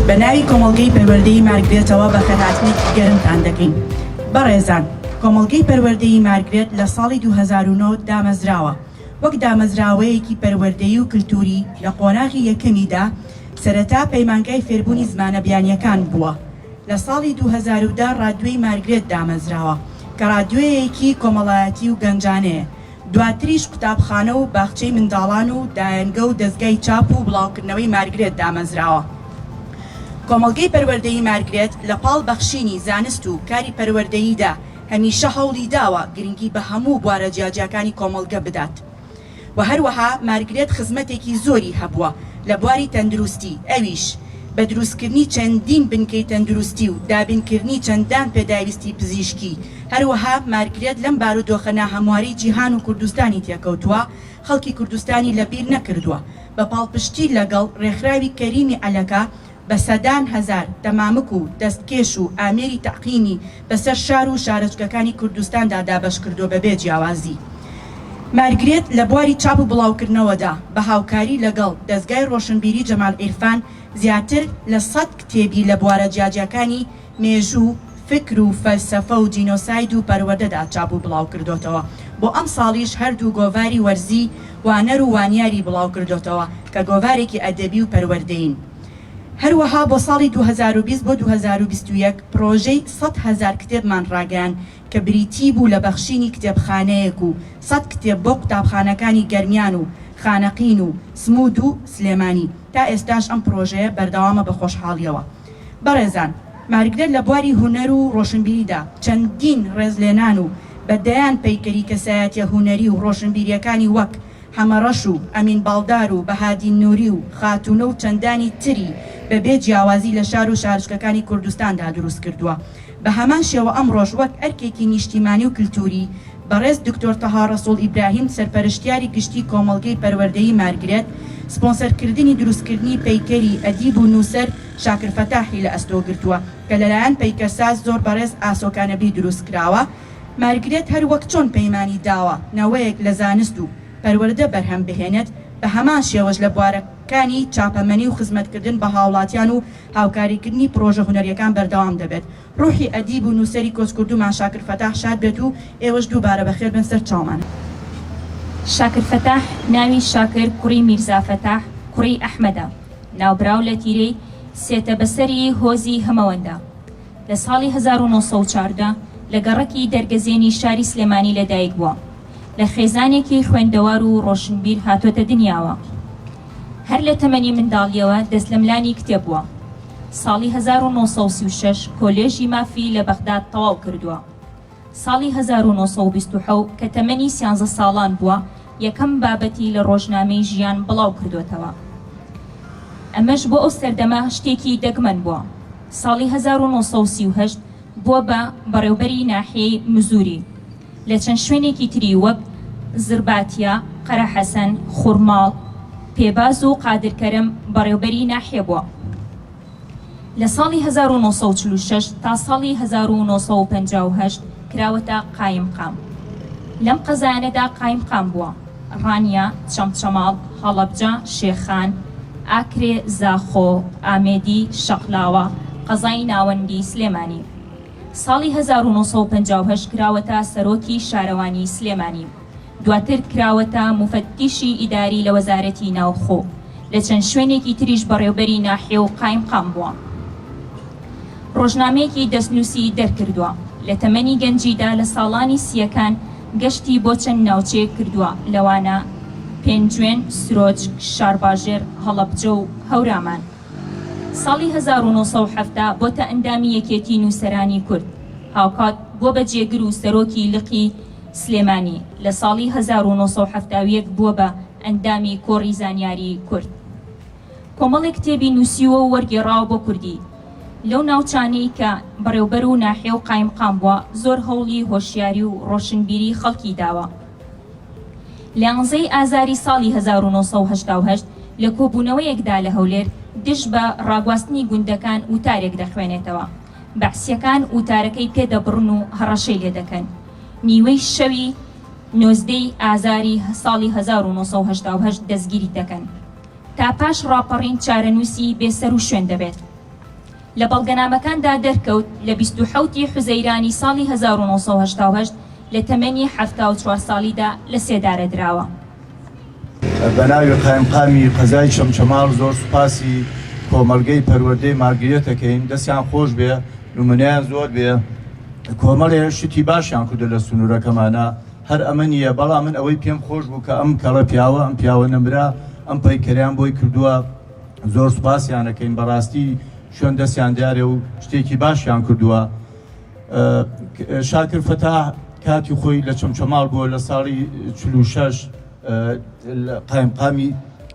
بە ناوی کۆمەڵگەی پەروەردەیی مارگرێتەوە بە خەرهاتنێکی گەرمتان دەکەین. بەڕێزان، کۆمەڵگەی پەروەردەیی مارگرێت لە ساڵی 2009 دامەزراوە وەک دامەزراوەیەکی پەروەردەیی و کلتوری لە قۆناغی یەکەمیدا سەرەتا پەیمانگای فێربوونی زمانە بیانیەکان بووە. لە ساڵی 2010 ڕادیۆی مارگرێت دامەزراوە کە ڕادیۆیەکی کۆمەڵایەتی و گەنجانەیە. دواتریش قوتابخانە و باخچەی منداڵان و دایەنگە و دەستگای چاپ و بڵاوکردنەوەی مارگرێت دامەزراوە. کۆمەڵگەی پەروەردەیی مارگرێت لە پاڵ بەخشینی زانست و کاری پەروەردەییدا هەمیشە هەوڵی داوە گرنگی بە هەموو بوارە جیاجیەکانی کۆمەڵگە بدات. و هەروەها مارگرێت خزمەتێکی زۆری هەبووە لە بواری تەندروستی، ئەویش بە دروستکردنی چەندین بنکەی تەندروستی و دابینکردنی چەندان پێداویستی پزیشکی. هەروەها مارگرێت لەم بارودۆخە هەمواری جیهان و کوردستانی تێکەوتووە، خەڵکی کوردستانی لەبیر نەکردووە. بە پاڵپشتی لەگەڵ ڕێکخراوی کەریمی ئەلەکە بە سەدان هەزار دەمامک و دەستکێش و ئامێری تەقینی بەسەر شار و شارەچکەکانی کوردستاندا دابەش کردو بەبێ جیاوازی. مارگرێت لە بواری چاپ و بڵاوکردنەوەدا بە هاوکاری لەگەڵ دەستگای ڕۆشنبیری جەمال عیرفان زیاتر لە 100 کتێبی لە بوارە جیاجیەکانی مێژوو، فکر و فەلسەفە و جینۆساید و پەروەردەدا چاپ و بڵاو کردوتەوە. بۆ ئەم ساڵیش هەردوو گۆڤاری وەرزی وانەر و وانیاری بڵاو کردوتەوە کە گۆڤارێکی ئەدەبی و پەروەردەین. هەروەها بۆ ساڵی 2020 بۆ 2021 پرۆژەی 100,000 کتێبمان ڕاگەیان کە بریتی بوو لە بەخشینی کتێبخانەیەک و 100 کتێب بۆ قوتابخانەکانی گەرمیان و خانەقین و سمود و سلێمانی. تا ئێستاش ئەم پرۆژەیە بەردەوامە بە خۆشحاڵیەوە. بەڕێزان، مارگرێت لە بواری هونەر و ڕۆشنبیریدا چەندین ڕێزلێنان و بەدەیان پەیكەری کەسایەتیە هونەری و ڕۆشنبیریەکانی وەک حەمەڕەش و ئەمین باڵدار و بەهادی نووری و خاتونە و چەندانی تری بەبێ جیاوازی لە شار و شارچکەکانی کوردستاندا دروست کردووە. بە هەمان شێوە ئەمڕۆژ وەک ئەرکێکی نیشتیمانی و کلتوری بەرێز دکتۆر تەها ڕەسول ئیبراهیم سەرپەرشتیاری گشتی کۆمەڵگەی پەروەردەیی مارگرێت سپۆنسەرکردنی دروستکردنی پەیكەری ئەدیب و نووسەر شاكر فەتاحی لە ئەستۆ گرتووە کە لەلایەن پەیکەرساز زۆر بەڕێز ئاسۆکانەبی دروست کراوە. مارگرێت هەر وەک چۆن پەیمانی داوە نەوەیەک لە زانست و پەروەردە بەرهەم بهێنێت، بە هەمان شێوەش لە بوارەکانی چاپەمەنی و خزمەتکردن بە هاوڵاتیان و هاوکاریکردنی پرۆژە هونەریەکان بەردەوام دەبێت. ڕوحی ئەدیب و نووسەری کۆچکردومان شاكر فەتاح شاد بێت و ئێوەش دووبارە بەخێر بن سەر چاومان. شاكر فەتاح ناوی شاكر کوڕی میرزا فەتاح کوڕی ئەحمەدە، ناوبراو لە تیرەی سێتە بەسەری هۆزی هەمەوەندە. لە ساڵی 1940 لە گەڕەکی دەرگەزێنی شاری سلێمانی لەدایک بووە. لە خێزانێکی خوێندەوار و ڕۆشنبیر هاتۆتە دنیاوە. هەر لە تەمەنی منداڵیەوە دەست لە ملانی کتێب بووە. ساڵی 1936 کۆلێژی مافی لە بەغداد تەواو کردووە. ساڵی 1920 کە تەمەنی 13 ساڵان بووە یەکەم بابەتی لە ڕۆژنامەی ژیان بڵاو کردوێتەوە. ئەمەش بۆ ئەو سەردەما شتێکی دەگمەن بووە. ساڵی 1938 بووە بە بەڕێوبەری ناحیەی مزوری لە چەند شوێنێکی تری وەک زرباتیا، قەرەحەسەن، خوڕماڵ، پێباز و قادرکەرم بەڕێوبەری ناحیە بووە. لە ساڵی 1946 تا ساڵی 1958 کراوەتە قایمقام. لەم قەزایانەدا قایمقام بووە: ڕانیا، چەمچەماڵ، هەڵەبجە، شێخان، ئاکرێ، زاخۆ، ئامێدی، شەقلاوە، قەزای ناوەندی سلێمانی. ساڵی 1958 کراوەتە سەرۆکی شارەوانی سلێمانی. دواتر کراوەتە مفەتیشی ئیداری لە وەزارەتی ناوخۆ. لە چەند شوێنێکی تریش بەڕێوبەری ناحیە و قایمقام بووە. ڕۆژنامەیەکی دەستنووسی دەرکردووە. لە تەمەنی گەنجیدا لە ساڵانی سیەکان گەشتی بۆ چەند ناوچەیەک کردووە، لەوانە پێنجوێن، سرۆج، شارباژێر، هەڵەبجە و هەورامان. ساڵی 1970 بۆتە ئەندامی یەکێتی نووسەرانی کورد، هاوکات بۆ بە جێگر و سەرۆکی لقی سلێمانی. لە ساڵی 1970 بووە بە ئەندامی کۆڕی زانیاری کورد. کۆمەڵێک کتێبی نووسیوە و وەرگێڕاوە بۆ کوردی. لەو ناوچانەی کە بەڕێوبەر و ناحیە و قایمقام بووە زۆر هەوڵی هۆشیاری و ڕۆشنبیری خەڵکی داوە. لە 11 ئازاری ساڵی 1970 لە کۆبوونەوەیەکدا لە هەولێر دش بە ڕاگواستنی گوندەکان وتارێک دەخوێنێتەوە. بەعسیەکان وتارەکەی پێدەبڕن و هەڕەشەی لێ دەکەن. نیوەی شەوی 19 ئازاری ساڵی 1970 دەستگیری دەکەن. تا پاش ڕاپەڕین چارەنووسی بێسەر و شوێن دەبێت. لە بەڵگەنامەکاندا دەرکەوت لە 27 حوزەیرانی ساڵی 1970 لە تەمەنی 74 ساڵیدا لە سێدارە درراوە. بەناوی قایمقامی قەزای چەمچەماڵ زۆر سوپاسی کۆمەڵگەی پەروەردەی مارگرێتەکەین، دەستیان خۆش بێ، نمونەیان زۆر بێ، کۆمەڵێ شتی باشیان کردو لە سنوورەکەمانە، هەر ئەمە نییە، بەڵام من ئەوەی پێم خۆش بوو کە ئەم کەڵە پیاوە ئەم پیاوە نەمرا ئەم پەیکەریان بۆی کردووە، زۆر سوپاسیانەکەین، بەڕاستی شوێن دەستیان دیارێ و شتێکی باشیان کردووە. شاكر فەتاح کاتی خۆی لە چەمچەماڵ بووە لە ساڵی 46 قایمقامی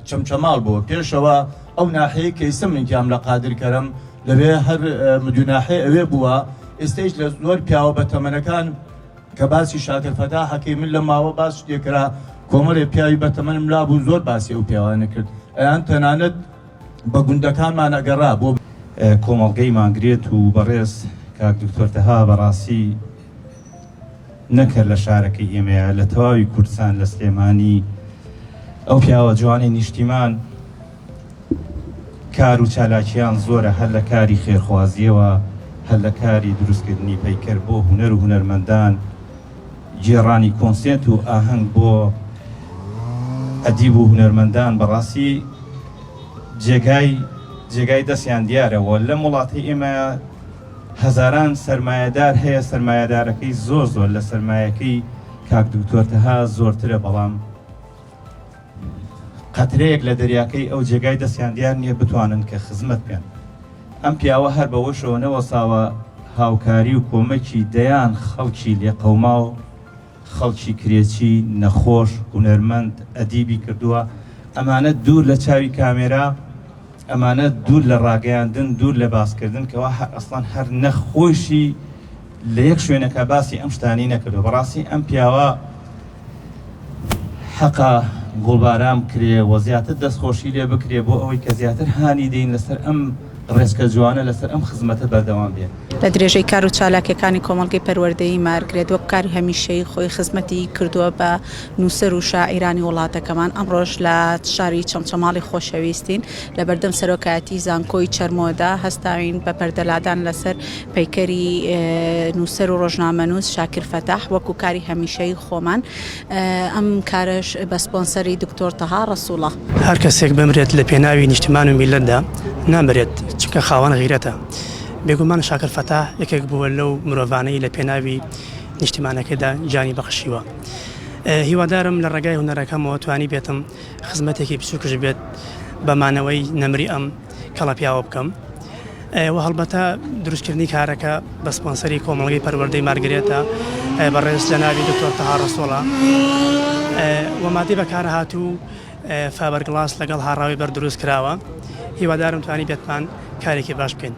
چەمچەماڵ بووە، پێشەوە ئەو ناحەیە کەیسە منکیام لە قادرکەرم لەوێ هەر مدوناحەیە ئەوێ بووە، ئێستەیش لە زۆر پیاوە بە تەمەنەکان کە باسی شاكر فەتاحەکەی من لە ماوە باس شتێکرا کۆمەڵێ پیاوی بە تەمەنم لابوو زۆر باسی ئەو پیاوانە کرد، ئەیان تەنانەت بە گوندەکانمان ئەگەڕا بۆ کۆمەڵگەی مارگرێت و بەرێز کاک دکتۆر تەها بەڕاستی نەکرد لە شارەکەی ئێمەیە لە تەواوی کوردستان لە سلێمانی ئەو پیاوە جوانی نیشتیمان کار و چالاکیان زۆرە، هەر لە کاری خێرخوازیەوە، هەر لە کاری دروستکردنی پەیکەر بۆ هونەر و هونەرمەندان، جێڕانی کۆنسێنت و ئاهەنگ بۆ ئەدیب و هونەرمەندان، بەڕاستی جێگای دەستیان دیارەوە. لە وڵاتی ئێمە هەزاران سەرمایەدار هەیە، سەرمایەدارەکەی زۆر لە سەرمایەکەی کاک دکتۆر تەها زۆرترە، بەڵام قەترەیەک لە دەریاکەی ئەو جێگای دەستیان دیار نییە بتوانن کە خزمەت بێن. ئەم پیاوە هەر بەوەشەوە نەوەساوە هاوکاری و کۆمەکی دەیان خەڵکی لێقەوما و خەڵکی کرێچی نەخۆش هونەرمەند ئەدیبی کردووە، ئەمانە دوور لە چاوی کامێرا، ئەمانە دوور لە ڕاگەیاندن، دوور لە باسکردن، کەوا ئەسڵان هەر نەخۆشی لە یەک شوێنەکە باسی ئەم شتانی نەکردو. بەڕاستی ئەم پیاوە حەقا گوڵبارام کرێ و زیاتر دەستخۆشی لێ بکرێ بۆ ئەوەی کە زیاتر هانی دەین لەسەر ئەم ڕێزکە جوانە، لەسەر ئەم خزمەتە بەردەوام بێت. لە درێژەی کار و چالاکیەکانی کۆمەڵگەی پەروەردەیی مارگرێت وەک کاری هەمیشەی خۆی خزمەتی کردووە بە نووسەر و شاعیرانی وڵاتەکەمان. ئەمڕۆژ لە شاری چەمچەماڵی خۆشەویستین لە بەردەم سەرۆکایەتی زانكۆی چەرموودا هەستاوین بە پەردەلادان لەسەر پەیكەری نووسەر و ڕۆژنامەنووس شاكر فەتاح وەکو کاری هەمیشەی خۆمان. ئەم کارش بە سپۆنسەری دکتۆر تەها ڕەسوڵە. هەر کەسێک بمرێت لە پێناوی نیشتمان و میلەتدا نامرێت، چونکە خاوەن غیرەتە. بێگومان شاكر فەتاح یەکێک بووە لەو مرۆڤانەی لە پێناوی نیشتیمانەکەدا جانی بەخشیوە. هیوادارم لە ڕێگای هونەرەکەمەوە توانی بێتم خزمەتێکی بچووکش بێت بەمانەوەی نەمری ئەم کەڵە پیاوە بکەم. و هەڵبەتە دروستکردنی کارەکە بە سپۆنسەری کۆمەڵگەی پەروەردەیی مارگرێتە بەڕێز لە ناوی دکتۆر تەها ڕەسوڵە و مادی بەکارە هاتوو فابەرگڵاس لەگەڵ هاڕاوی بەردروست کراوە. هیوادارم توانی بێتمان کارێکی باش بکەین.